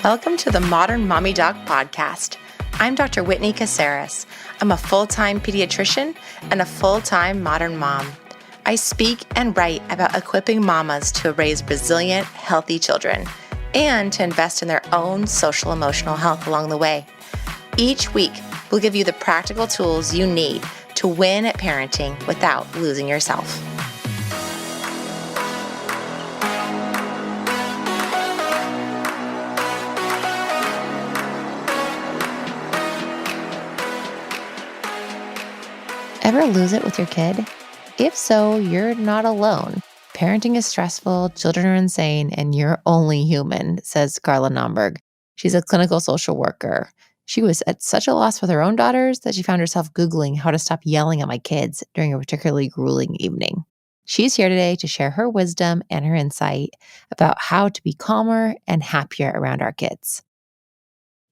Welcome to the Modern Mommy Doc Podcast. I'm Dr. Whitney Caceres. I'm a full-time pediatrician and a full-time modern mom. I speak and write about equipping mamas to raise resilient, healthy children and to invest in their own social emotional health along the way. Each week, we'll give you the practical tools you need to win at parenting without losing yourself. Ever lose it with your kid? If so, you're not alone. Parenting is stressful, children are insane, and you're only human, says Carla Naumburg. She's a clinical social worker. She was at such a loss with her own daughters that she found herself Googling how to stop yelling at my kids during a particularly grueling evening. She's here today to share her wisdom and her insight about how to be calmer and happier around our kids.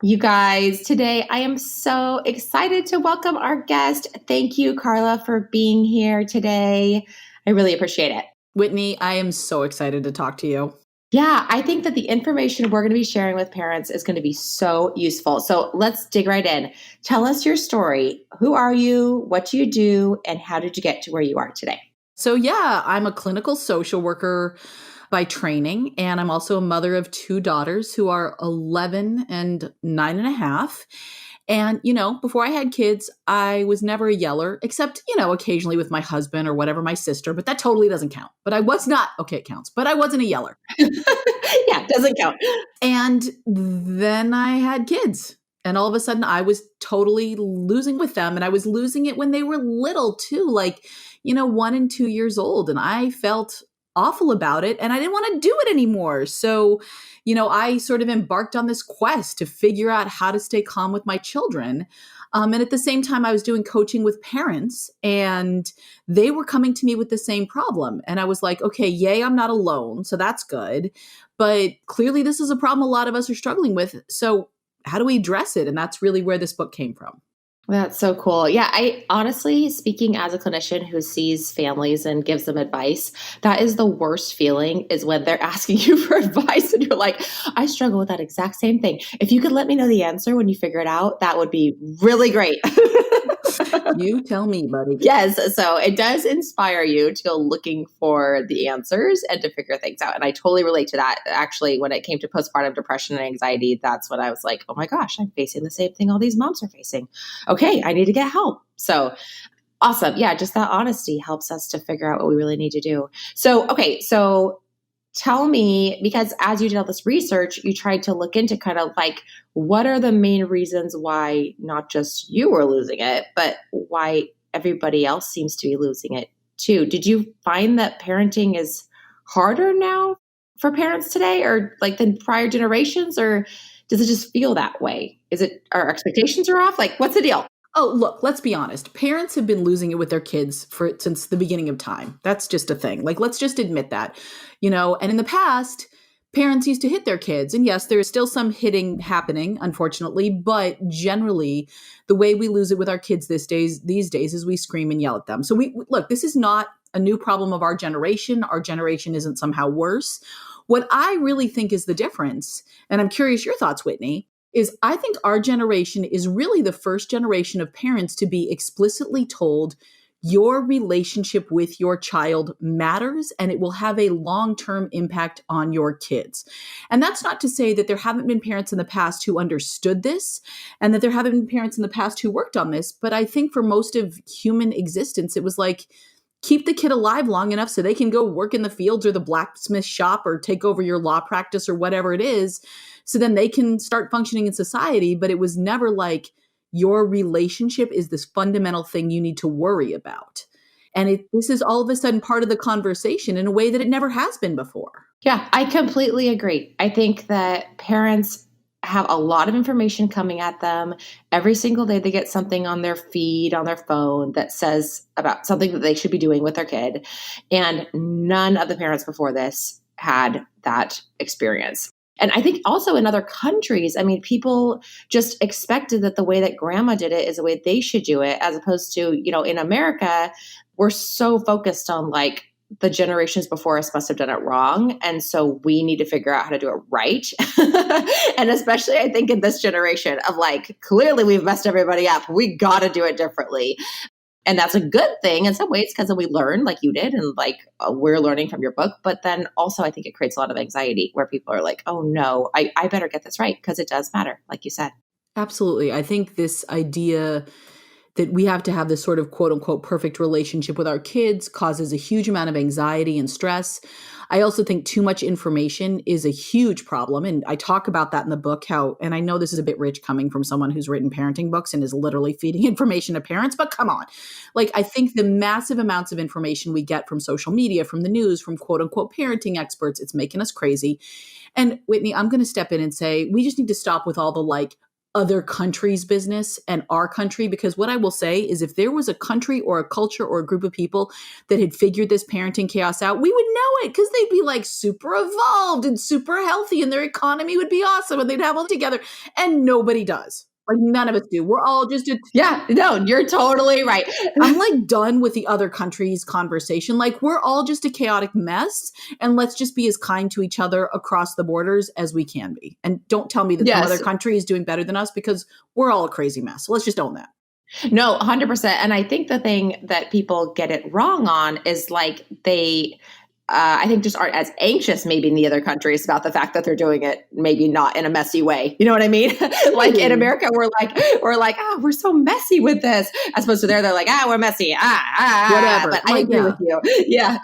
You guys, today I am so excited to welcome our guest. Thank you, Carla, for being here today. I really appreciate it. Whitney, I am so excited to talk to you. Yeah, I think that the information we're going to be sharing with parents is going to be so useful. So let's dig right in. Tell us your story. Who are you? What do you do? And how did you get to where you are today? So I'm a clinical social worker by training, and I'm also a mother of two daughters who are 11 and 9.5. And, before I had kids, I was never a yeller, except, occasionally with my husband or whatever, my sister, but that totally doesn't count. But I was not, okay, it counts, but I wasn't a yeller. Yeah, it doesn't count. And then I had kids. And all of a sudden I was totally losing with them. And I was losing it when they were little too, 1 and 2 years old. And I felt awful about it and I didn't want to do it anymore. So, I sort of embarked on this quest to figure out how to stay calm with my children. And at the same time, I was doing coaching with parents and they were coming to me with the same problem. And I was like, okay, yay, I'm not alone. So that's good. But clearly this is a problem a lot of us are struggling with. So how do we address it? And that's really where this book came from. That's so cool. Yeah, I honestly, speaking as a clinician who sees families and gives them advice, that is the worst feeling is when they're asking you for advice and you're like, I struggle with that exact same thing. If you could let me know the answer when you figure it out, that would be really great. You tell me, buddy. Yes. So it does inspire you to go looking for the answers and to figure things out. And I totally relate to that. Actually, when it came to postpartum depression and anxiety, that's when I was like, oh my gosh, I'm facing the same thing all these moms are facing. Okay, I need to get help. So awesome. Yeah, just that honesty helps us to figure out what we really need to do. So, okay, so tell me, because as you did all this research, you tried to look into kind of like, what are the main reasons why not just you were losing it, but why everybody else seems to be losing it too? Did you find that parenting is harder now for parents today or like than prior generations, or does it just feel that way? Is it our expectations are off? Like, what's the deal? Oh, look, let's be honest. Parents have been losing it with their kids since the beginning of time. That's just a thing. Let's just admit that, and in the past, parents used to hit their kids. And yes, there is still some hitting happening, unfortunately, but generally the way we lose it with our kids these days is we scream and yell at them. So look, this is not a new problem of our generation. Our generation isn't somehow worse. What I really think is the difference, and I'm curious your thoughts, Whitney, is I think our generation is really the first generation of parents to be explicitly told your relationship with your child matters and it will have a long-term impact on your kids. And that's not to say that there haven't been parents in the past who understood this and that there haven't been parents in the past who worked on this. But I think for most of human existence, it was like, keep the kid alive long enough so they can go work in the fields or the blacksmith shop or take over your law practice or whatever it is. So then they can start functioning in society. But it was never like your relationship is this fundamental thing you need to worry about. And this is all of a sudden part of the conversation in a way that it never has been before. Yeah, I completely agree. I think that parents have a lot of information coming at them. Every single day they get something on their feed, on their phone that says about something that they should be doing with their kid. And none of the parents before this had that experience. And I think also in other countries, people just expected that the way that grandma did it is the way they should do it, as opposed to, in America, we're so focused on like the generations before us must have done it wrong. And so we need to figure out how to do it right. And especially I think in this generation of like, clearly we've messed everybody up. We got to do it differently. And that's a good thing in some ways because then we learn like you did and like we're learning from your book. But then also I think it creates a lot of anxiety where people are like, oh no, I better get this right because it does matter, like you said. Absolutely. I think this idea that we have to have this sort of quote unquote perfect relationship with our kids causes a huge amount of anxiety and stress. I also think too much information is a huge problem. And I talk about that in the book, and I know this is a bit rich coming from someone who's written parenting books and is literally feeding information to parents, but come on. Like, I think the massive amounts of information we get from social media, from the news, from quote unquote parenting experts, it's making us crazy. And Whitney, I'm going to step in and say, we just need to stop with all the like, other countries' business and our country, because what I will say is if there was a country or a culture or a group of people that had figured this parenting chaos out, we would know it because they'd be like super evolved and super healthy and their economy would be awesome and they'd have all together. And nobody does. Like none of us do. We're all just yeah, no, you're totally right. I'm like done with the other countries conversation. Like we're all just a chaotic mess and let's just be as kind to each other across the borders as we can be. And don't tell me that some other country is doing better than us because we're all a crazy mess. So let's just own that. No, 100%. And I think the thing that people get it wrong on is like I think just aren't as anxious maybe in the other countries about the fact that they're doing it maybe not in a messy way. You know what I mean? Like in America, we're like, oh, we're so messy with this. As opposed to they're like, we're messy. Whatever. But I agree with you. Yeah.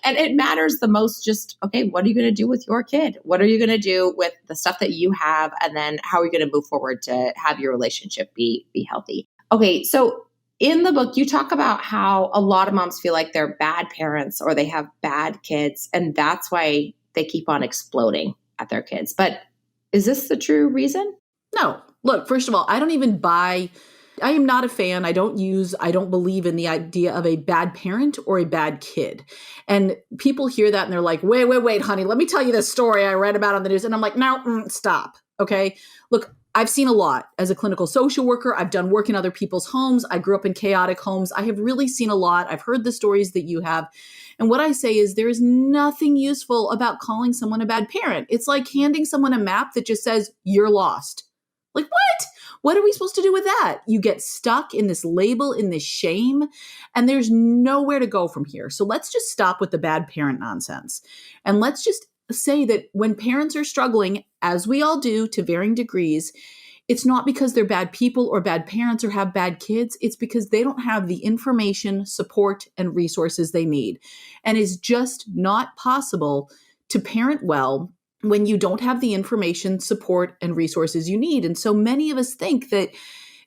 And it matters the most just, okay, what are you going to do with your kid? What are you going to do with the stuff that you have? And then how are you going to move forward to have your relationship be healthy? Okay. So in the book, you talk about how a lot of moms feel like they're bad parents or they have bad kids, and that's why they keep on exploding at their kids. But is this the true reason? No. Look, first of all, I am not a fan. I don't believe in the idea of a bad parent or a bad kid. And people hear that and they're like, wait, honey, let me tell you this story I read about on the news. And I'm like, no, stop. Okay. Look, I've seen a lot as a clinical social worker. I've done work in other people's homes. I grew up in chaotic homes. I have really seen a lot. I've heard the stories that you have. And what I say is there is nothing useful about calling someone a bad parent. It's like handing someone a map that just says, you're lost. Like, what? What are we supposed to do with that? You get stuck in this label, in this shame, and there's nowhere to go from here. So let's just stop with the bad parent nonsense. And let's just say that when parents are struggling, as we all do to varying degrees, it's not because they're bad people or bad parents or have bad kids. It's because they don't have the information, support, and resources they need. And it's just not possible to parent well when you don't have the information, support, and resources you need. And so many of us think that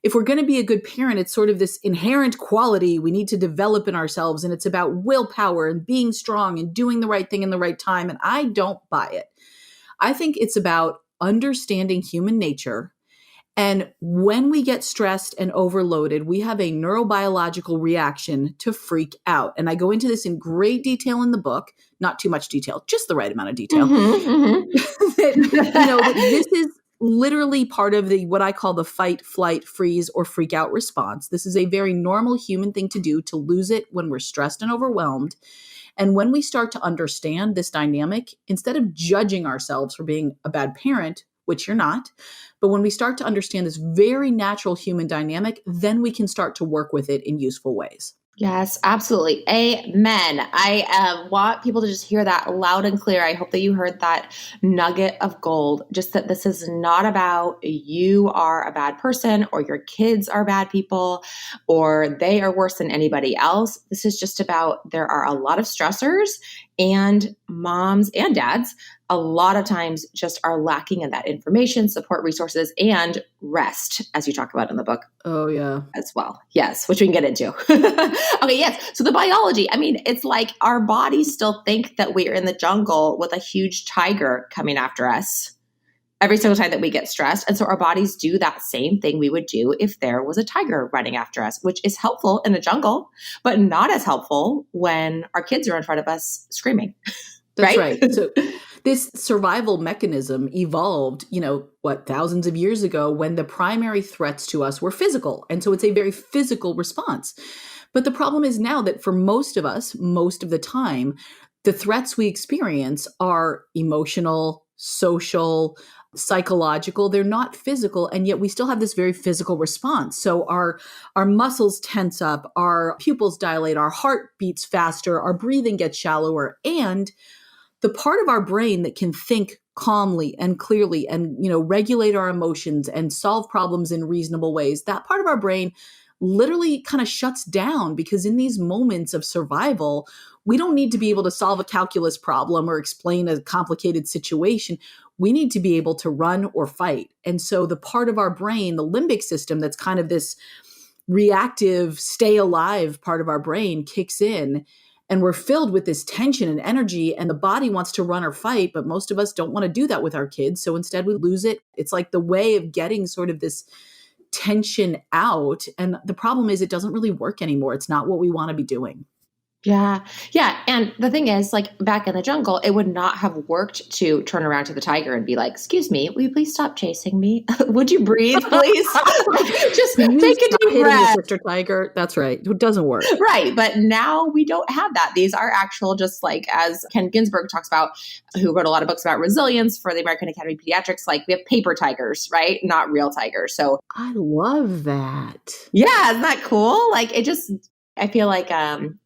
if we're going to be a good parent, it's sort of this inherent quality we need to develop in ourselves. And it's about willpower and being strong and doing the right thing in the right time. And I don't buy it. I think it's about understanding human nature. And when we get stressed and overloaded, we have a neurobiological reaction to freak out. And I go into this in great detail in the book, not too much detail, just the right amount of detail. That this is literally part of what I call the fight, flight, freeze, or freak out response. This is a very normal human thing to do, to lose it when we're stressed and overwhelmed. And when we start to understand this dynamic, instead of judging ourselves for being a bad parent, which you're not, but when we start to understand this very natural human dynamic, then we can start to work with it in useful ways. Yes, absolutely. Amen. I want people to just hear that loud and clear. I hope that you heard that nugget of gold, just that this is not about you are a bad person or your kids are bad people or they are worse than anybody else. This is just about there are a lot of stressors, and moms and dads a lot of times just are lacking in that information, support, resources, and rest, as you talk about in the book. Oh, yeah. As well. Yes, which we can get into. Okay, yes. So the biology, I mean, it's like our bodies still think that we are in the jungle with a huge tiger coming after us every single time that we get stressed. And so our bodies do that same thing we would do if there was a tiger running after us, which is helpful in the jungle, but not as helpful when our kids are in front of us screaming. That's right. So This survival mechanism evolved, thousands of years ago when the primary threats to us were physical. And so it's a very physical response. But the problem is now that for most of us, most of the time, the threats we experience are emotional, social, psychological. They're not physical, and yet we still have this very physical response. So our muscles tense up, our pupils dilate, our heart beats faster, our breathing gets shallower, and the part of our brain that can think calmly and clearly and regulate our emotions and solve problems in reasonable ways, that part of our brain literally kind of shuts down, because in these moments of survival, we don't need to be able to solve a calculus problem or explain a complicated situation. We need to be able to run or fight. And so the part of our brain, the limbic system, that's kind of this reactive, stay alive part of our brain kicks in, and we're filled with this tension and energy, and the body wants to run or fight, but most of us don't want to do that with our kids. So instead we lose it. It's like the way of getting sort of this tension out. And the problem is it doesn't really work anymore. It's not what we want to be doing. Yeah. Yeah. And the thing is, like back in the jungle, it would not have worked to turn around to the tiger and be like, "Excuse me, will you please stop chasing me? Would you breathe, please? Just take a deep breath." Your sister tiger. That's right. It doesn't work. Right. But now we don't have that. These are actual, just like as Ken Ginsburg talks about, who wrote a lot of books about resilience for the American Academy of Pediatrics, like we have paper tigers, right? Not real tigers. So I love that. Yeah. Isn't that cool? Like I feel like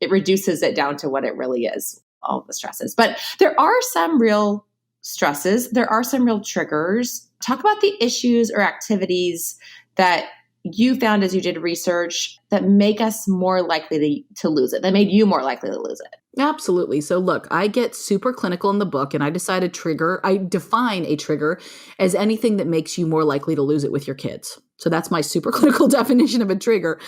it reduces it down to what it really is, all of the stresses. But there are some real stresses. There are some real triggers. Talk about the issues or activities that you found as you did research that make us more likely to lose it, that made you more likely to lose it. Absolutely. So look, I get super clinical in the book, and I define a trigger as anything that makes you more likely to lose it with your kids. So that's my super clinical definition of a trigger.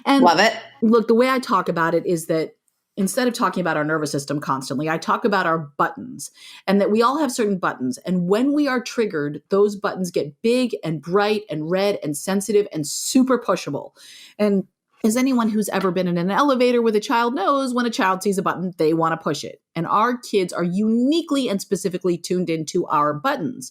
And love it. Look, the way I talk about it is that instead of talking about our nervous system constantly, I talk about our buttons, and that we all have certain buttons. And when we are triggered, those buttons get big and bright and red and sensitive and super pushable. And as anyone who's ever been in an elevator with a child knows, when a child sees a button, they want to push it. And our kids are uniquely and specifically tuned into our buttons.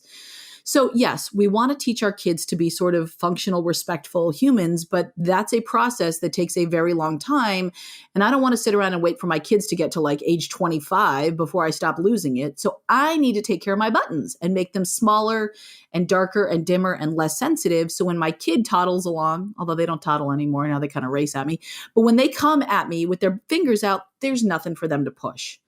So yes, we want to teach our kids to be sort of functional, respectful humans, but that's a process that takes a very long time. And I don't want to sit around and wait for my kids to get to like age 25 before I stop losing it. So I need to take care of my buttons and make them smaller and darker and dimmer and less sensitive. So when my kid toddles along, although they don't toddle anymore, now they kind of race at me, but when they come at me with their fingers out, there's nothing for them to push.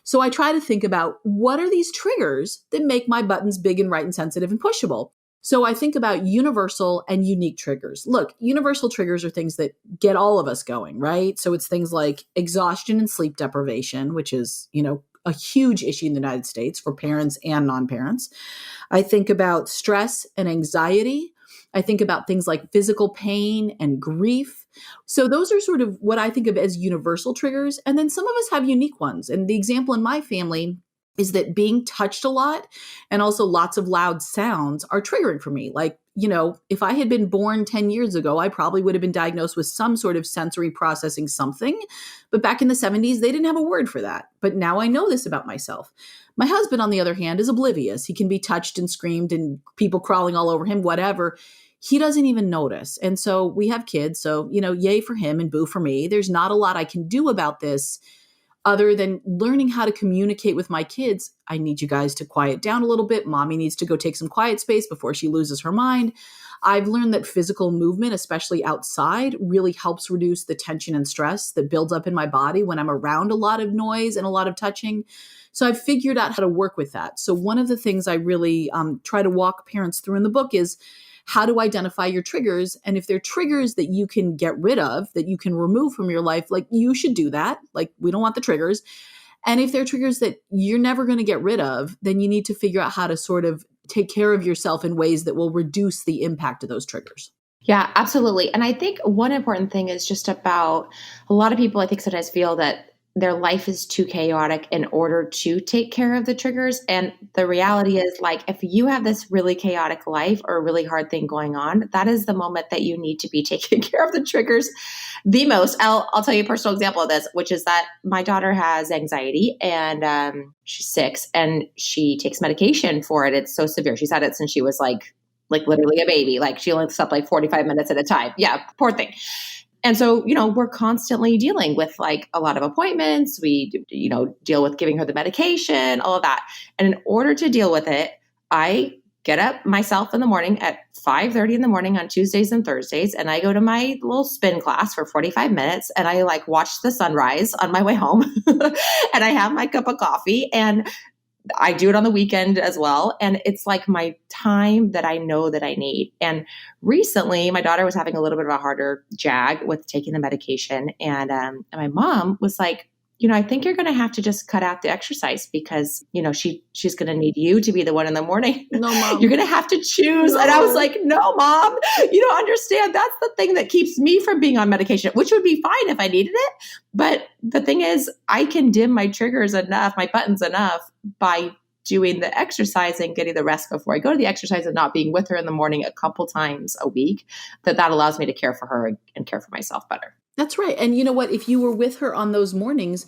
So I try to think about, what are these triggers that make my buttons big and right and sensitive and pushable? So I think about universal and unique triggers. Look, universal triggers are things that get all of us going, right? So it's things like exhaustion and sleep deprivation, which is, a huge issue in the United States for parents and non-parents. I think about stress and anxiety. I think about things like physical pain and grief. So those are sort of what I think of as universal triggers. And then some of us have unique ones. And the example in my family is that being touched a lot and also lots of loud sounds are triggering for me. Like, if I had been born 10 years ago, I probably would have been diagnosed with some sort of sensory processing something. But back in the 70s, they didn't have a word for that. But now I know this about myself. My husband, on the other hand, is oblivious. He can be touched and screamed and people crawling all over him, whatever. He doesn't even notice. And so we have kids. So, yay for him and boo for me. There's not a lot I can do about this other than learning how to communicate with my kids. I need you guys to quiet down a little bit. Mommy needs to go take some quiet space before she loses her mind. I've learned that physical movement, especially outside, really helps reduce the tension and stress that builds up in my body when I'm around a lot of noise and a lot of touching. So I've figured out how to work with that. So one of the things I really try to walk parents through in the book is how to identify your triggers. And if they're triggers that you can get rid of, that you can remove from your life, like you should do that. Like we don't want the triggers. And if they're triggers that you're never going to get rid of, then you need to figure out how to sort of take care of yourself in ways that will reduce the impact of those triggers. Yeah, absolutely. And I think one important thing is just about, a lot of people I think sometimes feel that their life is too chaotic in order to take care of the triggers. And the reality is, like, if you have this really chaotic life or a really hard thing going on, that is the moment that you need to be taking care of the triggers the most. I'll tell you a personal example of this, which is that my daughter has anxiety, and she's 6 and she takes medication for it. It's so severe. She's had it since she was like literally a baby. Like, she only slept like 45 minutes at a time. Yeah, poor thing. And so, we're constantly dealing with like a lot of appointments. We, deal with giving her the medication, all of that. And in order to deal with it, I get up myself in the morning at 5:30 in the morning on Tuesdays and Thursdays. And I go to my little spin class for 45 minutes and I like watch the sunrise on my way home. And I have my cup of coffee and I do it on the weekend as well. And it's like my time that I know that I need. And recently, my daughter was having a little bit of a harder jag with taking the medication. And my mom was like, I think you're going to have to just cut out the exercise because, she's going to need you to be the one in the morning. No, Mom. You're going to have to choose. No. And I was like, no, Mom, you don't understand. That's the thing that keeps me from being on medication, which would be fine if I needed it. But the thing is, I can dim my triggers enough, my buttons enough by doing the exercise and getting the rest before I go to the exercise and not being with her in the morning a couple times a week, that allows me to care for her and care for myself better. That's right. And you know what? If you were with her on those mornings,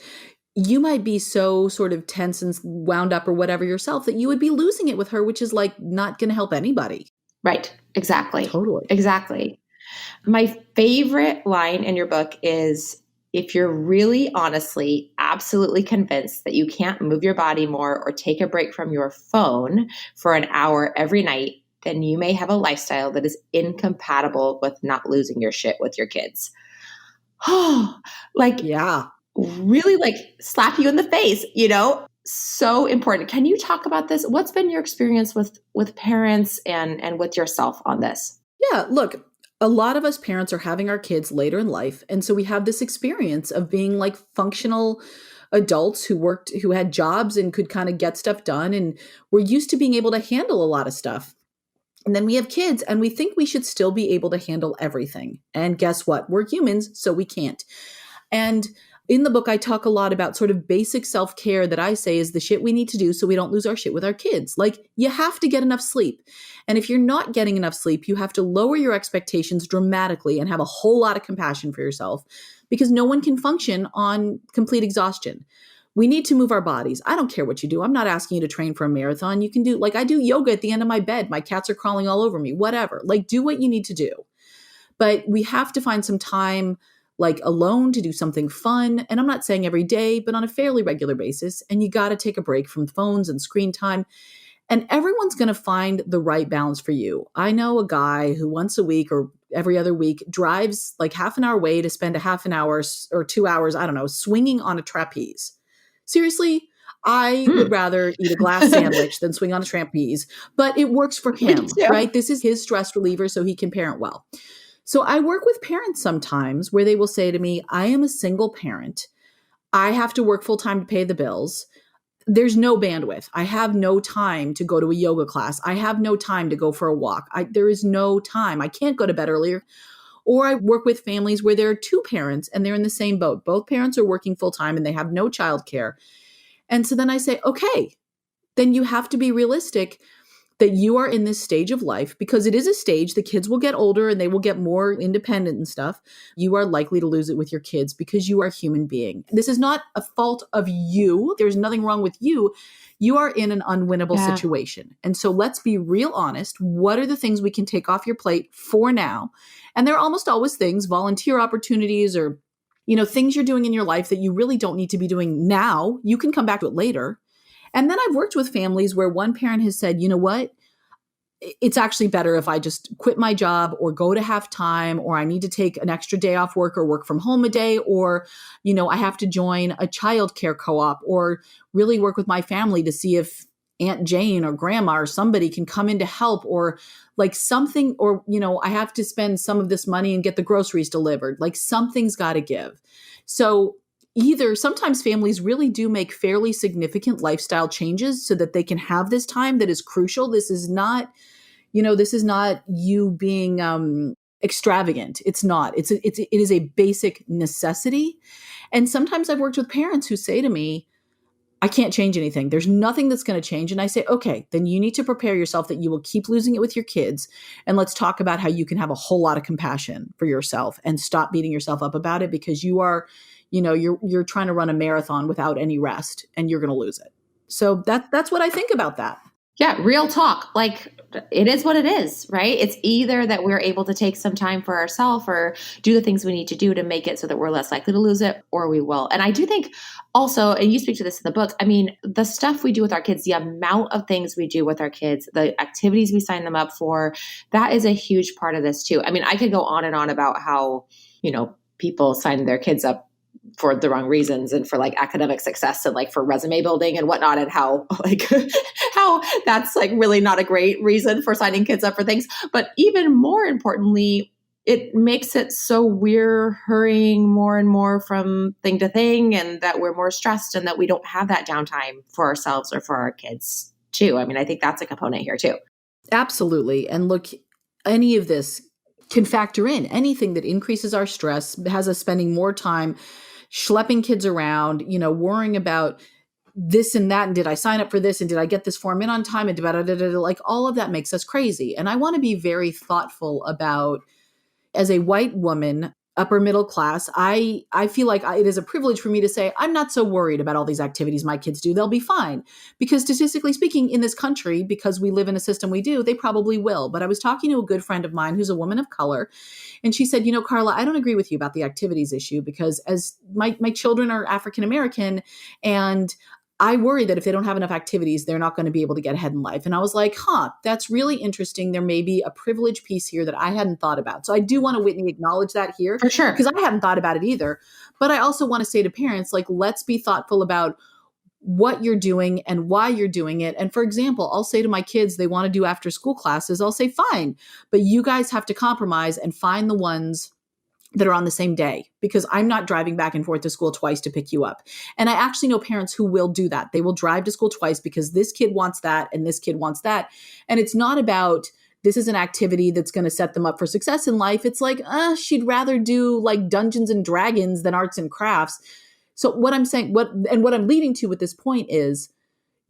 you might be so sort of tense and wound up or whatever yourself that you would be losing it with her, which is like not going to help anybody. Right. Exactly. Totally. Exactly. My favorite line in your book is, if you're really honestly, absolutely convinced that you can't move your body more or take a break from your phone for an hour every night, then you may have a lifestyle that is incompatible with not losing your shit with your kids. Yeah. Really like slap you in the face, so important. Can you talk about this? What's been your experience with parents and with yourself on this? Yeah, look, a lot of us parents are having our kids later in life. And so we have this experience of being like functional adults who had jobs and could kind of get stuff done. And we're used to being able to handle a lot of stuff. And then we have kids and we think we should still be able to handle everything. And guess what? We're humans, so we can't. And in the book, I talk a lot about sort of basic self-care that I say is the shit we need to do so we don't lose our shit with our kids. Like, you have to get enough sleep. And if you're not getting enough sleep, you have to lower your expectations dramatically and have a whole lot of compassion for yourself, because no one can function on complete exhaustion. We need to move our bodies. I don't care what you do. I'm not asking you to train for a marathon. You can do, like, I do yoga at the end of my bed. My cats are crawling all over me, whatever. Like, do what you need to do. But we have to find some time like alone to do something fun. And I'm not saying every day, but on a fairly regular basis. And you got to take a break from phones and screen time. And everyone's going to find the right balance for you. I know a guy who once a week or every other week drives like half an hour away to spend a half an hour or 2 hours, I don't know, swinging on a trapeze. Seriously, I would rather eat a glass sandwich than swing on a trapeze, but it works for him, right? This is his stress reliever so he can parent well. So I work with parents sometimes where they will say to me, I am a single parent. I have to work full time to pay the bills. There's no bandwidth. I have no time to go to a yoga class. I have no time to go for a walk. There is no time. I can't go to bed earlier. Or I work with families where there are two parents and they're in the same boat. Both parents are working full time and they have no childcare. And so then I say, okay, then you have to be realistic that you are in this stage of life, because it is a stage. The kids will get older and they will get more independent and stuff. You are likely to lose it with your kids because you are a human being. This is not a fault of you. There's nothing wrong with you. You are in an unwinnable situation. And so let's be real honest. What are the things we can take off your plate for now? And there are almost always things, volunteer opportunities or, things you're doing in your life that you really don't need to be doing now. You can come back to it later. And then I've worked with families where one parent has said, you know what? It's actually better if I just quit my job or go to half time, or I need to take an extra day off work or work from home a day, or, I have to join a childcare co-op or really work with my family to see if Aunt Jane or grandma or somebody can come in to help, or like something, or, I have to spend some of this money and get the groceries delivered. Like something's got to give. So either sometimes families really do make fairly significant lifestyle changes so that they can have this time that is crucial. This is not, you being extravagant. It's not. It is a basic necessity. And sometimes I've worked with parents who say to me, I can't change anything. There's nothing that's going to change. And I say, okay, then you need to prepare yourself that you will keep losing it with your kids. And let's talk about how you can have a whole lot of compassion for yourself and stop beating yourself up about it, because you are, you're trying to run a marathon without any rest and you're going to lose it. So that's what I think about that. Yeah, real talk. Like, it is what it is, right? It's either that we're able to take some time for ourselves or do the things we need to do to make it so that we're less likely to lose it, or we will. And I do think also, and you speak to this in the book, I mean, the stuff we do with our kids, the amount of things we do with our kids, the activities we sign them up for, that is a huge part of this too. I mean, I could go on and on about how, people sign their kids up for the wrong reasons and for like academic success and like for resume building and whatnot, and how how that's like really not a great reason for signing kids up for things. But even more importantly, it makes it so we're hurrying more and more from thing to thing, and that we're more stressed and that we don't have that downtime for ourselves or for our kids too. I mean, I think that's a component here too. Absolutely. And look, any of this can factor in. Anything that increases our stress has us spending more time schlepping kids around, worrying about this and that. And did I sign up for this? And did I get this form in on time? And like all of that makes us crazy. And I want to be very thoughtful about, as a white woman, upper middle class, I feel like it is a privilege for me to say, I'm not so worried about all these activities my kids do. They'll be fine. Because statistically speaking, in this country, because we live in a system we do, they probably will. But I was talking to a good friend of mine who's a woman of color, and she said, Carla, I don't agree with you about the activities issue, because as my children are African American, and I worry that if they don't have enough activities, they're not going to be able to get ahead in life. And I was like, that's really interesting. There may be a privilege piece here that I hadn't thought about. So I do want to, Whitney, acknowledge that here. For sure. Because I hadn't thought about it either. But I also want to say to parents, like, let's be thoughtful about what you're doing and why you're doing it. And for example, I'll say to my kids, they want to do after school classes. I'll say, fine, but you guys have to compromise and find the ones that are on the same day, because I'm not driving back and forth to school twice to pick you up. And I actually know parents who will do that. They will drive to school twice because this kid wants that and this kid wants that. And it's not about, this is an activity that's going to set them up for success in life. It's like, she'd rather do like Dungeons and Dragons than arts and crafts. So what I'm saying, what I'm leading to with this point is,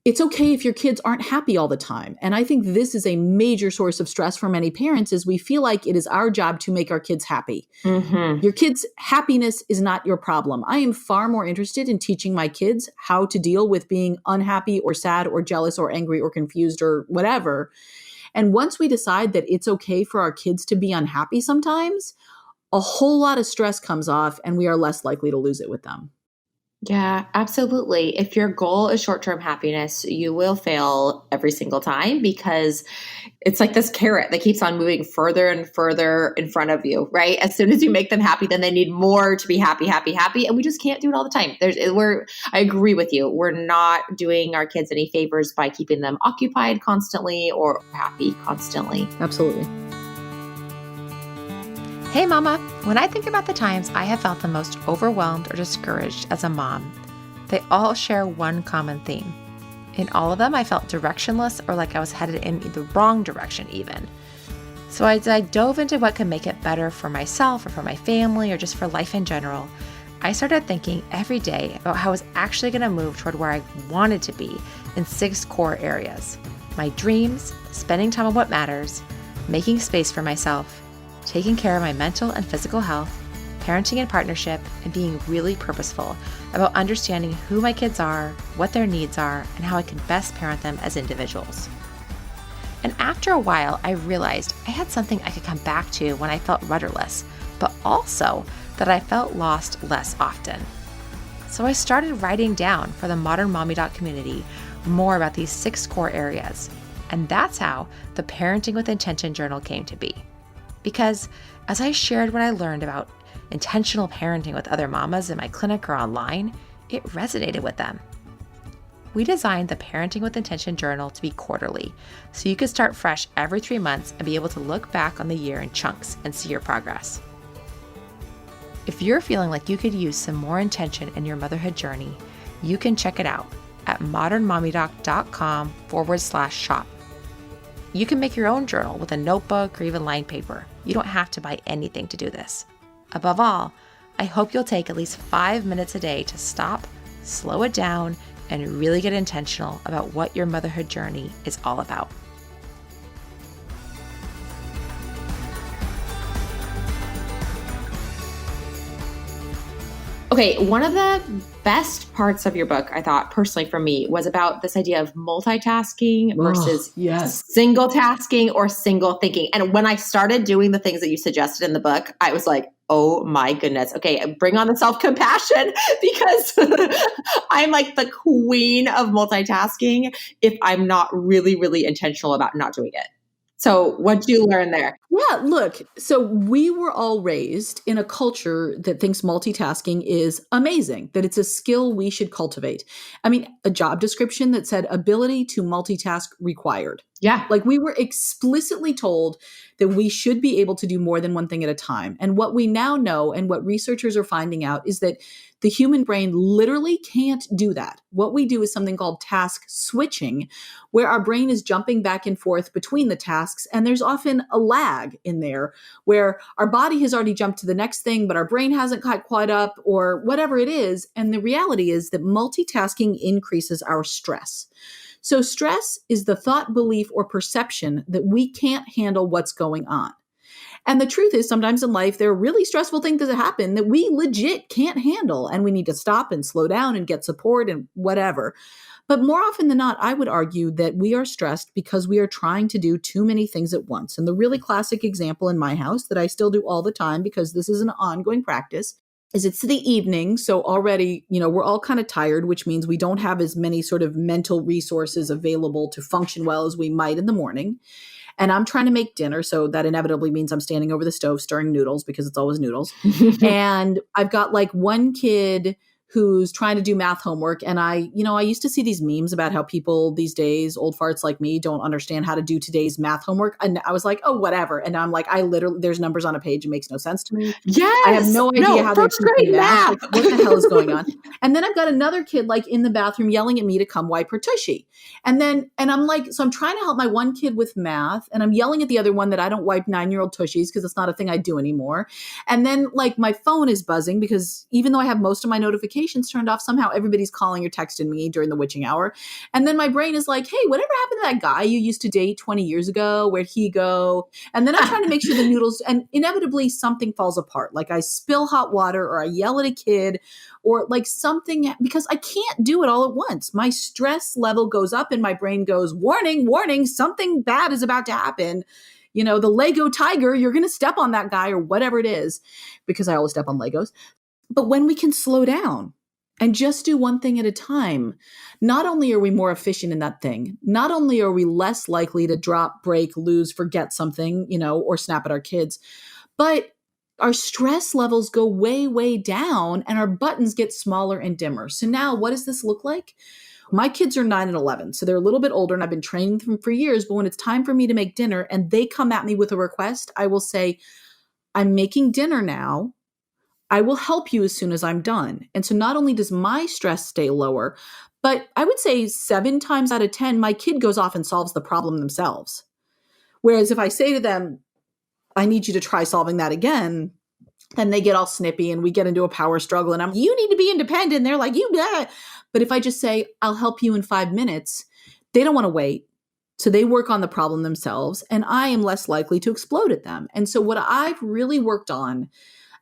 it's okay if your kids aren't happy all the time. And I think this is a major source of stress for many parents, is we feel like it is our job to make our kids happy. Mm-hmm. Your kids' happiness is not your problem. I am far more interested in teaching my kids how to deal with being unhappy or sad or jealous or angry or confused or whatever. And once we decide that it's okay for our kids to be unhappy sometimes, a whole lot of stress comes off and we are less likely to lose it with them. Yeah, absolutely. If your goal is short-term happiness, you will fail every single time, because it's like this carrot that keeps on moving further and further in front of you, right? As soon as you make them happy, then they need more to be happy, happy, happy. And we just can't do it all the time. I agree with you. We're not doing our kids any favors by keeping them occupied constantly or happy constantly. Absolutely. Hey mama, when I think about the times I have felt the most overwhelmed or discouraged as a mom, they all share one common theme. In all of them, I felt directionless, or like I was headed in the wrong direction even. So as I dove into what could make it better for myself or for my family or just for life in general, I started thinking every day about how I was actually going to move toward where I wanted to be in 6 core areas: my dreams, spending time on what matters, making space for myself, taking care of my mental and physical health, parenting in partnership, and being really purposeful about understanding who my kids are, what their needs are, and how I can best parent them as individuals. And after a while, I realized I had something I could come back to when I felt rudderless, but also that I felt lost less often. So I started writing down for the Modern Mommy Doc community more about these 6 core areas. And that's how the Parenting with Intention journal came to be. Because as I shared what I learned about intentional parenting with other mamas in my clinic or online, it resonated with them. We designed the Parenting with Intention journal to be quarterly, so you could start fresh every 3 months and be able to look back on the year in chunks and see your progress. If you're feeling like you could use some more intention in your motherhood journey, you can check it out at modernmommydoc.com/shop. You can make your own journal with a notebook or even lined paper. You don't have to buy anything to do this. Above all, I hope you'll take at least 5 minutes a day to stop, slow it down, and really get intentional about what your motherhood journey is all about. Okay, one of the best parts of your book, I thought personally for me, was about this idea of multitasking versus single tasking or single thinking. And when I started doing the things that you suggested in the book, I was like, oh my goodness. Okay, bring on the self-compassion because I'm like the queen of multitasking if I'm not really, really intentional about not doing it. So what'd you learn there? Yeah, look, so we were all raised in a culture that thinks multitasking is amazing, that it's a skill we should cultivate. I mean, a job description that said ability to multitask required. Yeah. Like we were explicitly told that we should be able to do more than one thing at a time. And what we now know and what researchers are finding out is that the human brain literally can't do that. What we do is something called task switching, where our brain is jumping back and forth between the tasks. And there's often a lag in there where our body has already jumped to the next thing, but our brain hasn't caught quite up or whatever it is. And the reality is that multitasking increases our stress. So stress is the thought, belief, or perception that we can't handle what's going on. And the truth is, sometimes in life, there are really stressful things that happen that we legit can't handle. And we need to stop and slow down and get support and whatever. But more often than not, I would argue that we are stressed because we are trying to do too many things at once. And the really classic example in my house that I still do all the time, because this is an ongoing practice, is it's the evening. So already, we're all kind of tired, which means we don't have as many sort of mental resources available to function well as we might in the morning. And I'm trying to make dinner. So that inevitably means I'm standing over the stove stirring noodles because it's always noodles. And I've got like one kid who's trying to do math homework. And I used to see these memes about how people these days, old farts like me, don't understand how to do today's math homework. And I was like, oh, whatever. And I'm like, there's numbers on a page. It makes no sense to me. Yes. I have no idea how they're teaching math. Like, what the hell is going on? And then I've got another kid like in the bathroom yelling at me to come wipe her tushy. And I'm like, so I'm trying to help my one kid with math. And I'm yelling at the other one that I don't wipe 9-year-old tushies because it's not a thing I do anymore. And then like my phone is buzzing because even though I have most of my notifications turned off, somehow everybody's calling or texting me during the witching hour. And then my brain is like, hey, whatever happened to that guy you used to date 20 years ago? Where'd he go? And then I'm trying to make sure the noodles, and inevitably something falls apart. Like I spill hot water or I yell at a kid or like something, because I can't do it all at once. My stress level goes up and my brain goes, warning, warning, something bad is about to happen. The Lego tiger, you're going to step on that guy or whatever it is, because I always step on Legos. But when we can slow down and just do one thing at a time, not only are we more efficient in that thing, not only are we less likely to drop, break, lose, forget something, or snap at our kids, but our stress levels go way, way down and our buttons get smaller and dimmer. So now what does this look like? My kids are 9 and 11, so they're a little bit older and I've been training them for years. But when it's time for me to make dinner and they come at me with a request, I will say, I'm making dinner now. I will help you as soon as I'm done. And so not only does my stress stay lower, but I would say 7 times out of 10, my kid goes off and solves the problem themselves. Whereas if I say to them, I need you to try solving that again, then they get all snippy and we get into a power struggle and you need to be independent. And they're like, you bet. But if I just say, I'll help you in 5 minutes, they don't want to wait. So they work on the problem themselves and I am less likely to explode at them. And so what I've really worked on,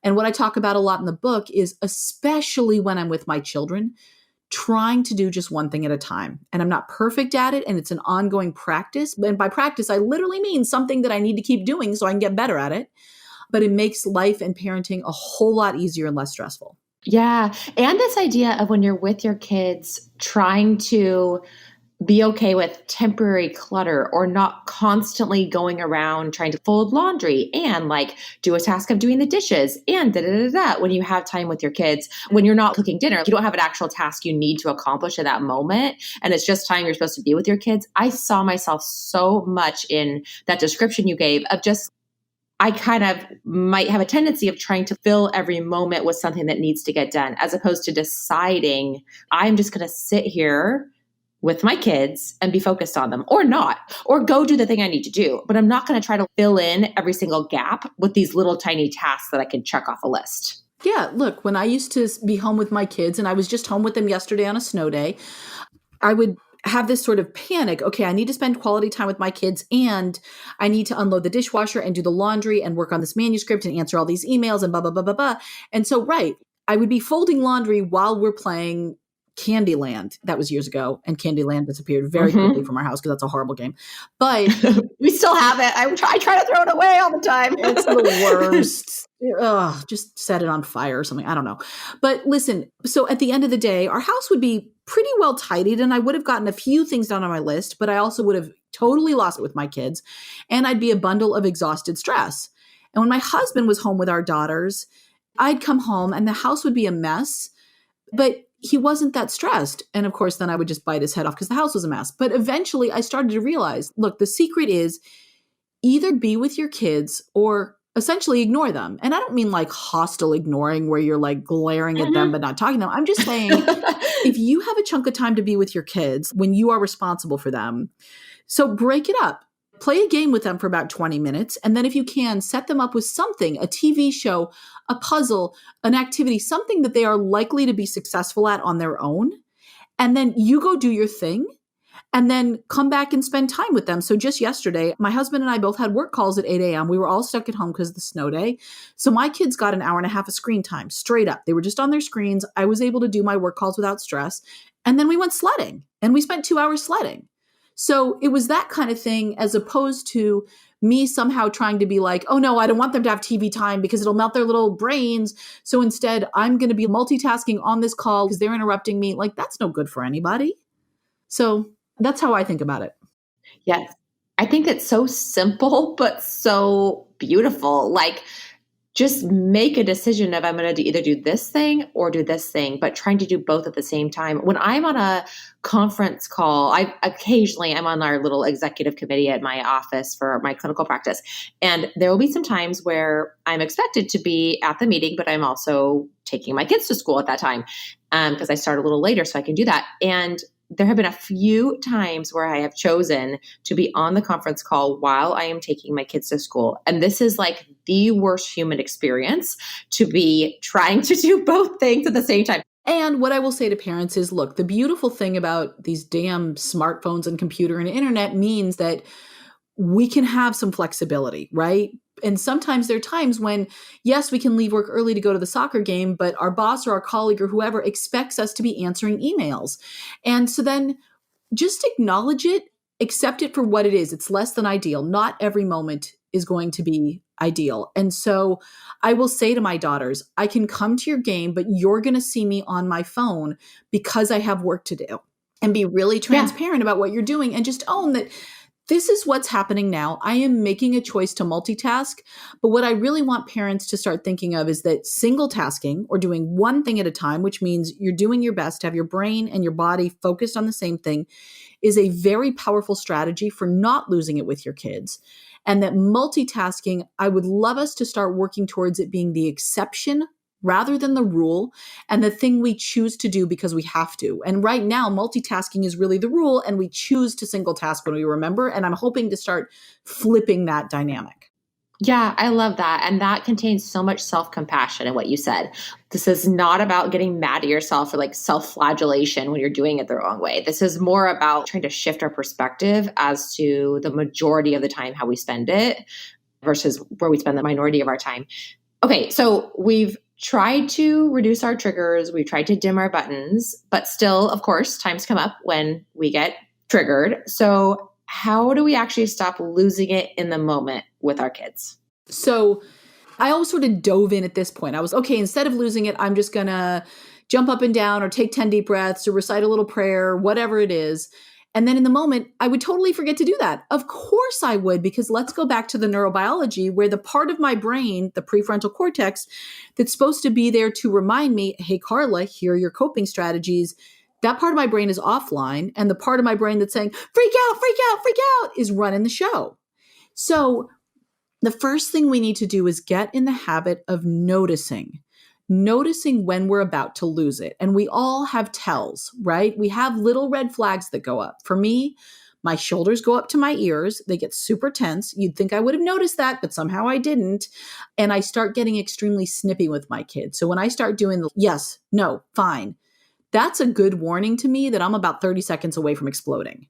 and what I talk about a lot in the book, is especially when I'm with my children, trying to do just one thing at a time. And I'm not perfect at it, and it's an ongoing practice. And by practice, I literally mean something that I need to keep doing so I can get better at it. But it makes life and parenting a whole lot easier and less stressful. Yeah. And this idea of when you're with your kids, trying to be okay with temporary clutter or not constantly going around trying to fold laundry and like do a task of doing the dishes and when you have time with your kids, when you're not cooking dinner, you don't have an actual task you need to accomplish at that moment. And it's just time you're supposed to be with your kids. I saw myself so much in that description you gave of just, I kind of might have a tendency of trying to fill every moment with something that needs to get done, as opposed to deciding I'm just going to sit here with my kids and be focused on them, or not, or go do the thing I need to do. But I'm not going to try to fill in every single gap with these little tiny tasks that I can check off a list. Yeah, look, when I used to be home with my kids and I was just home with them yesterday on a snow day, I would have this sort of panic. Okay, I need to spend quality time with my kids and I need to unload the dishwasher and do the laundry and work on this manuscript and answer all these emails and blah, blah, blah, blah, blah. And so, right, I would be folding laundry while we're playing Candyland. That was years ago. And Candyland disappeared very quickly from our house because that's a horrible game. But We still have it. I try to throw it away all the time. it's the worst. Ugh, just set it on fire or something. I don't know. But listen, so at the end of the day, our house would be pretty well tidied and I would have gotten a few things done on my list, but I also would have totally lost it with my kids. And I'd be a bundle of exhausted stress. And when my husband was home with our daughters, I'd come home and the house would be a mess, but he wasn't that stressed. And of course, then I would just bite his head off because the house was a mess. But eventually I started to realize, look, the secret is either be with your kids or essentially ignore them. And I don't mean like hostile ignoring where you're like glaring at them but not talking to them. I'm just saying if you have a chunk of time to be with your kids when you are responsible for them, so break it up. Play a game with them for about 20 minutes. And then if you can, set them up with something, a TV show, a puzzle, an activity, something that they are likely to be successful at on their own. And then you go do your thing. And then come back and spend time with them. So just yesterday, my husband and I both had work calls at 8 a.m. We were all stuck at home because of the snow day. So my kids got an hour and a half of screen time straight up. They were just on their screens. I was able to do my work calls without stress. And then we went sledding and we spent 2 hours sledding. So it was that kind of thing as opposed to me somehow trying to be like, oh no, I don't want them to have TV time because it'll melt their little brains. So instead, I'm going to be multitasking on this call because they're interrupting me. Like that's no good for anybody. So that's how I think about it. Yes. I think it's so simple, but so beautiful. Like just make a decision of I'm going to either do this thing or do this thing, but trying to do both at the same time. When I'm on a conference call, I'm on our little executive committee at my office for my clinical practice. And there will be some times where I'm expected to be at the meeting, but I'm also taking my kids to school at that time because I start a little later so I can do that. And there have been a few times where I have chosen to be on the conference call while I am taking my kids to school. And this is like the worst human experience to be trying to do both things at the same time. And what I will say to parents is, look, the beautiful thing about these damn smartphones and computer and internet means that we can have some flexibility, right? And sometimes there are times when, yes, we can leave work early to go to the soccer game, but our boss or our colleague or whoever expects us to be answering emails. And so then just acknowledge it, accept it for what it is. It's less than ideal. Not every moment is going to be ideal. And so I will say to my daughters, I can come to your game, but you're going to see me on my phone because I have work to do. And be really transparent about what you're doing and just own that this is what's happening now. I am making a choice to multitask. But what I really want parents to start thinking of is that single tasking or doing one thing at a time, which means you're doing your best to have your brain and your body focused on the same thing, is a very powerful strategy for not losing it with your kids. And that multitasking, I would love us to start working towards it being the exception rather than the rule and the thing we choose to do because we have to. And right now, multitasking is really the rule and we choose to single task when we remember. And I'm hoping to start flipping that dynamic. Yeah, I love that. And that contains so much self-compassion in what you said. This is not about getting mad at yourself or like self-flagellation when you're doing it the wrong way. This is more about trying to shift our perspective as to the majority of the time how we spend it versus where we spend the minority of our time. Okay, so we've tried to reduce our triggers. We've tried to dim our buttons, but still, of course, times come up when we get triggered. So how do we actually stop losing it in the moment with our kids? So I always sort of dove in at this point. I was, okay, instead of losing it, I'm just going to jump up and down or take 10 deep breaths or recite a little prayer, whatever it is. And then in the moment, I would totally forget to do that. Of course I would, because let's go back to the neurobiology where the part of my brain, the prefrontal cortex, that's supposed to be there to remind me, hey, Carla, here are your coping strategies. That part of my brain is offline. And the part of my brain that's saying, freak out, freak out, freak out, is running the show. So the first thing we need to do is get in the habit of noticing when we're about to lose it. And we all have tells, right? We have little red flags that go up. For me, My shoulders go up to my ears. They get super tense. You'd think I would have noticed that, but somehow I didn't. And I start getting extremely snippy with my kids. So when I start doing the yes, no, fine, that's a good warning to me that I'm about 30 seconds away from exploding.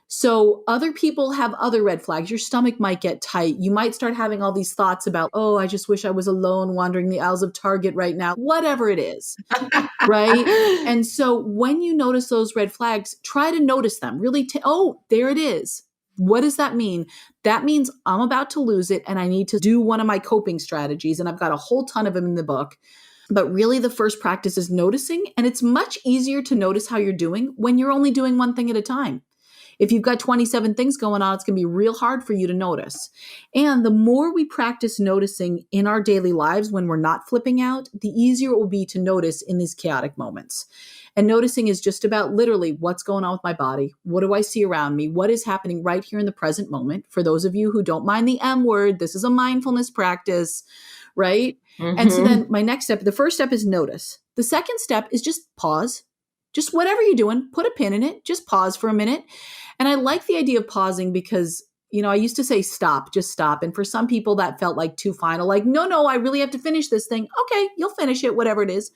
So other people have other red flags. Your stomach might get tight. You might start having all these thoughts about, oh, I just wish I was alone wandering the aisles of Target right now, whatever it is. Right. And so when you notice those red flags, try to notice them really. Oh, there it is. What does that mean? That means I'm about to lose it and I need to do one of my coping strategies. And I've got a whole ton of them in the book. But really the first practice is noticing. And it's much easier to notice how you're doing when you're only doing one thing at a time. If you've got 27 things going on, it's going to be real hard for you to notice. And the more we practice noticing in our daily lives when we're not flipping out, the easier it will be to notice in these chaotic moments. And noticing is just about literally what's going on with my body. What do I see around me? What is happening right here in the present moment? For those of you who don't mind the M word, this is a mindfulness practice, right? Mm-hmm. And so then my next step, the first step is notice. The second step is just pause. Just whatever you're doing, put a pin in it. Just pause for a minute. And I like the idea of pausing because, I used to say stop, just stop. And for some people that felt like too final, like, no, I really have to finish this thing. Okay, you'll finish it, whatever it is.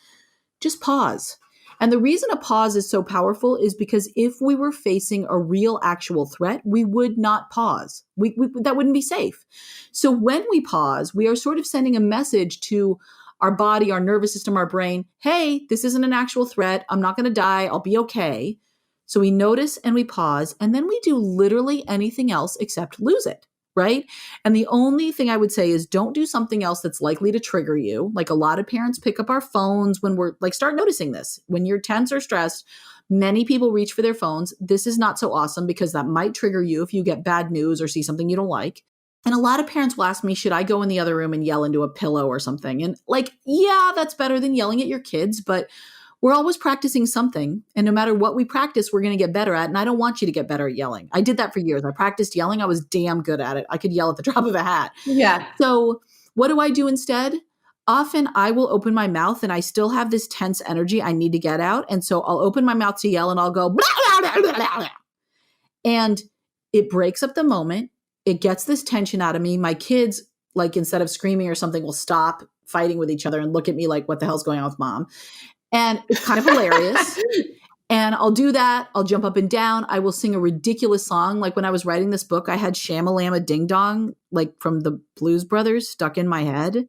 Just pause. And the reason a pause is so powerful is because if we were facing a real actual threat, we would not pause. That wouldn't be safe. So when we pause, we are sort of sending a message to our body, our nervous system, our brain, hey, this isn't an actual threat. I'm not going to die. I'll be okay. So we notice and we pause, and then we do literally anything else except lose it, right? And the only thing I would say is don't do something else that's likely to trigger you. Like a lot of parents pick up our phones when we're like, start noticing this. When you're tense or stressed, many people reach for their phones. This is not so awesome because that might trigger you if you get bad news or see something you don't like. And a lot of parents will ask me, should I go in the other room and yell into a pillow or something? And like, yeah, that's better than yelling at your kids, but we're always practicing something. And no matter what we practice, we're going to get better at. And I don't want you to get better at yelling. I did that for years. I practiced yelling. I was damn good at it. I could yell at the drop of a hat. Yeah. So what do I do instead? Often I will open my mouth and I still have this tense energy I need to get out. And so I'll open my mouth to yell and I'll go, blah, blah, blah, blah, blah. And it breaks up the moment. It gets this tension out of me. My kids, like instead of screaming or something, will stop fighting with each other and look at me like, what the hell's going on with mom? And it's kind of hilarious. And I'll do that. I'll jump up and down. I will sing a ridiculous song. Like when I was writing this book, I had Shamalama Ding Dong, like from the Blues Brothers, stuck in my head.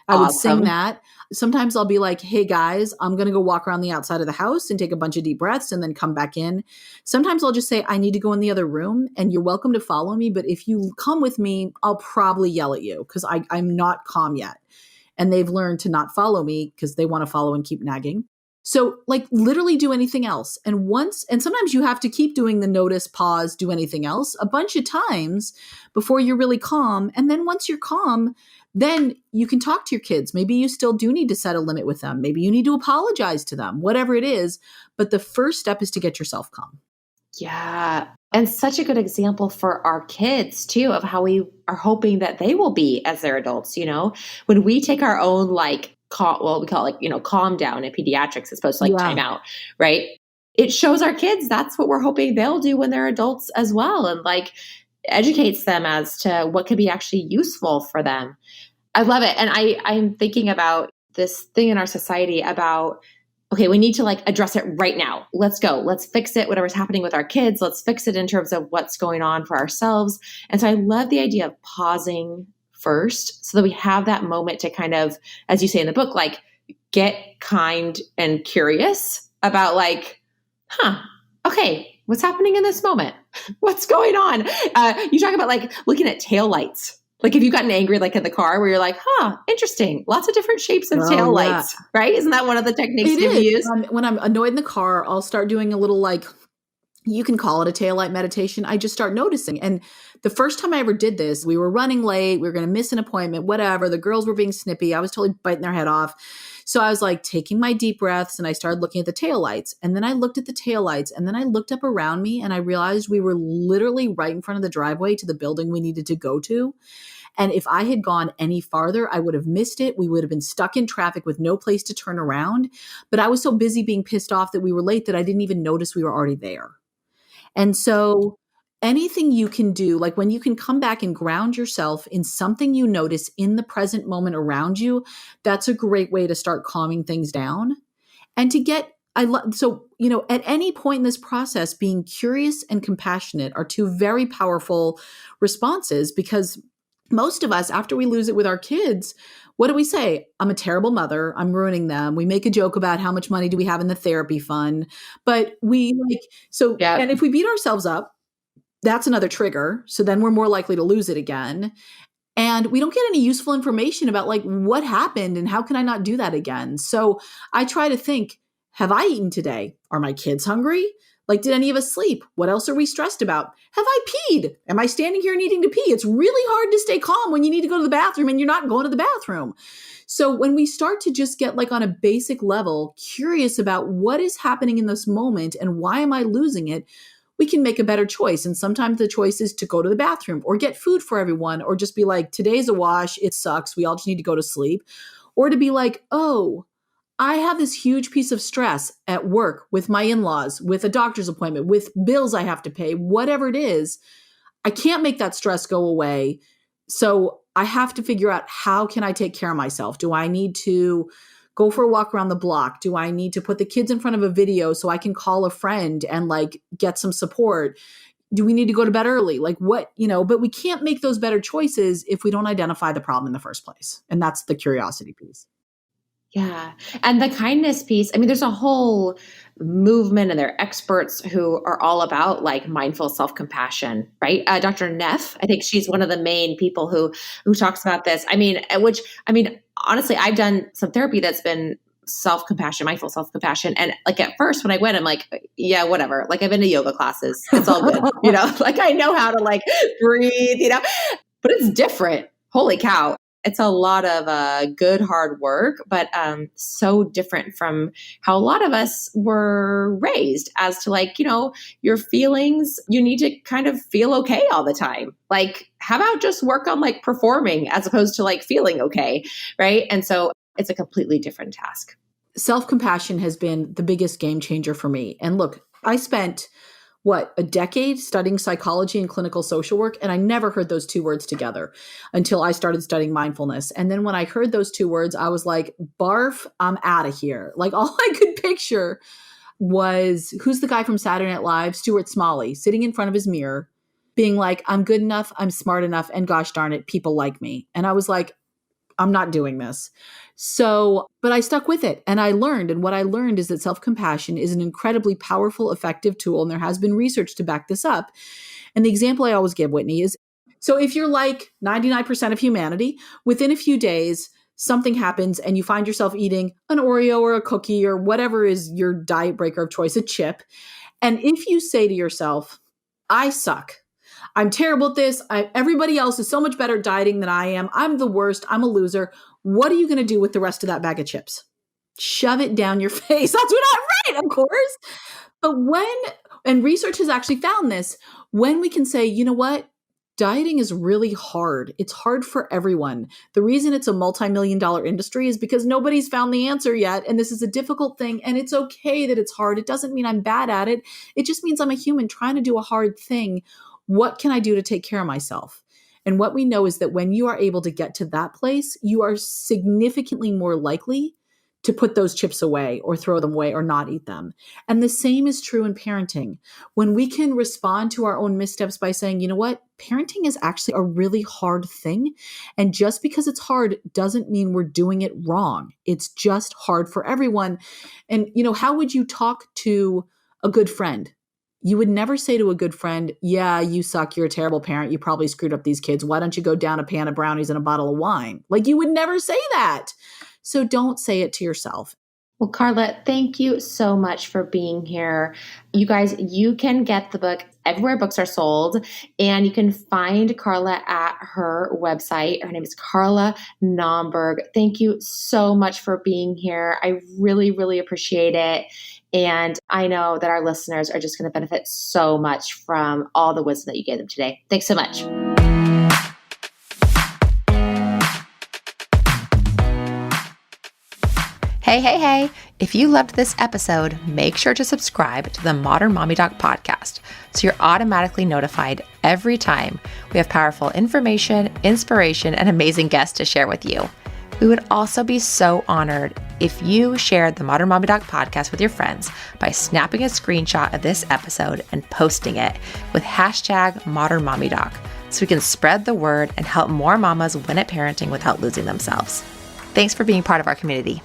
I would sing that. Sometimes I'll be like, hey guys, I'm going to go walk around the outside of the house and take a bunch of deep breaths and then come back in. Sometimes I'll just say, I need to go in the other room and you're welcome to follow me. But if you come with me, I'll probably yell at you because I'm not calm yet. And they've learned to not follow me because they want to follow and keep nagging. So like literally do anything else. And sometimes you have to keep doing the notice, pause, do anything else a bunch of times before you're really calm. And then once you're calm, then you can talk to your kids. Maybe you still do need to set a limit with them. Maybe you need to apologize to them, whatever it is. But the first step is to get yourself calm. Yeah. And such a good example for our kids too, of how we are hoping that they will be as their adults, when we take our own we call it calm down in pediatrics, it's supposed to time out, right? It shows our kids that's what we're hoping they'll do when they're adults as well. And educates them as to what could be actually useful for them. I love it. And I'm thinking about this thing in our society about, okay, we need to address it right now. Let's go. Let's fix it. Whatever's happening with our kids, let's fix it in terms of what's going on for ourselves. And so I love the idea of pausing first so that we have that moment to kind of, as you say in the book, get kind and curious about okay, what's happening in this moment? What's going on? You talk about looking at taillights. If you've gotten angry, in the car where you're interesting. Lots of different shapes of taillights, right? Isn't that one of the techniques you use? When I'm annoyed in the car, I'll start doing a little you can call it a taillight meditation. I just start noticing. And the first time I ever did this, we were running late. We were going to miss an appointment, whatever. The girls were being snippy. I was totally biting their head off. So I was taking my deep breaths and I started looking at the taillights. And then I looked at the taillights and then I looked up around me and I realized we were literally right in front of the driveway to the building we needed to go to. And if I had gone any farther, I would have missed it. We would have been stuck in traffic with no place to turn around. But I was so busy being pissed off that we were late that I didn't even notice we were already there. And so anything you can do, like when you can come back and ground yourself in something you notice in the present moment around you, that's a great way to start calming things down. And to get, at any point in this process, being curious and compassionate are two very powerful responses, because most of us, after we lose it with our kids, what do we say? I'm a terrible mother. I'm ruining them. We make a joke about how much money do we have in the therapy fund. But Yeah. and if we beat ourselves up, that's another trigger. So then we're more likely to lose it again. And we don't get any useful information about like what happened and how can I not do that again? So I try to think, have I eaten today? Are my kids hungry? Like, did any of us sleep? What else are we stressed about? Have I peed? Am I standing here needing to pee? It's really hard to stay calm when you need to go to the bathroom and you're not going to the bathroom. So when we start to just get like on a basic level, curious about what is happening in this moment and why am I losing it, we can make a better choice. And sometimes the choice is to go to the bathroom or get food for everyone, or just be like, today's a wash. It sucks. We all just need to go to sleep. Or to be like, oh, I have this huge piece of stress at work with my in-laws, with a doctor's appointment, with bills I have to pay, whatever it is. I can't make that stress go away. So I have to figure out, how can I take care of myself? Do I need to go for a walk around the block? Do I need to put the kids in front of a video so I can call a friend and like get some support? Do we need to go to bed early? Like what, but we can't make those better choices if we don't identify the problem in the first place. And that's the curiosity piece. Yeah. And the kindness piece, I mean, there's a whole movement and there are experts who are all about like mindful self-compassion, right? Dr. Neff, I think she's one of the main people who talks about this. Honestly, I've done some therapy that's been self-compassion, mindful self-compassion. And like at first when I went, I'm like, yeah, whatever. Like I've been to yoga classes. It's all good. Like I know how to like breathe, but it's different. Holy cow. It's a lot of good, hard work, but so different from how a lot of us were raised as to like, your feelings, you need to kind of feel okay all the time. Like, how about just work on like performing as opposed to like feeling okay, right? And so it's a completely different task. Self-compassion has been the biggest game changer for me. And look, I spent a decade studying psychology and clinical social work. And I never heard those two words together until I started studying mindfulness. And then when I heard those two words, I was like, barf, I'm out of here. Like all I could picture was, who's the guy from Saturday Night Live? Stuart Smalley, sitting in front of his mirror, being like, I'm good enough, I'm smart enough, and gosh darn it, people like me. And I was like, I'm not doing this. So, but I stuck with it and I learned. And what I learned is that self-compassion is an incredibly powerful, effective tool. And there has been research to back this up. And the example I always give, Whitney, is, so if you're like 99% of humanity, within a few days, something happens and you find yourself eating an Oreo or a cookie or whatever is your diet breaker of choice, a chip. And if you say to yourself, I suck, I'm terrible at this, everybody else is so much better at dieting than I am, I'm the worst, I'm a loser, what are you going to do with the rest of that bag of chips? Shove it down your face. That's what I'm right, of course. But and research has actually found this, when we can say, you know what? Dieting is really hard. It's hard for everyone. The reason it's a multi-million-dollar industry is because nobody's found the answer yet. And this is a difficult thing. And it's okay that it's hard. It doesn't mean I'm bad at it. It just means I'm a human trying to do a hard thing. What can I do to take care of myself? And what we know is that when you are able to get to that place, you are significantly more likely to put those chips away or throw them away or not eat them. And the same is true in parenting. When we can respond to our own missteps by saying, you know what, parenting is actually a really hard thing. And just because it's hard doesn't mean we're doing it wrong. It's just hard for everyone. And, how would you talk to a good friend? You would never say to a good friend, yeah, you suck. You're a terrible parent. You probably screwed up these kids. Why don't you go down a pan of brownies and a bottle of wine? Like, you would never say that. So don't say it to yourself. Well, Carla, thank you so much for being here. You guys, you can get the book everywhere books are sold, and you can find Carla at her website. Her name is Carla Naumburg. Thank you so much for being here. I really, really appreciate it. And I know that our listeners are just going to benefit so much from all the wisdom that you gave them today. Thanks so much. Hey. If you loved this episode, make sure to subscribe to the Modern Mommy Doc podcast so you're automatically notified every time we have powerful information, inspiration, and amazing guests to share with you. We would also be so honored if you shared the Modern Mommy Doc podcast with your friends by snapping a screenshot of this episode and posting it with hashtag Modern Mommy Doc so we can spread the word and help more mamas win at parenting without losing themselves. Thanks for being part of our community.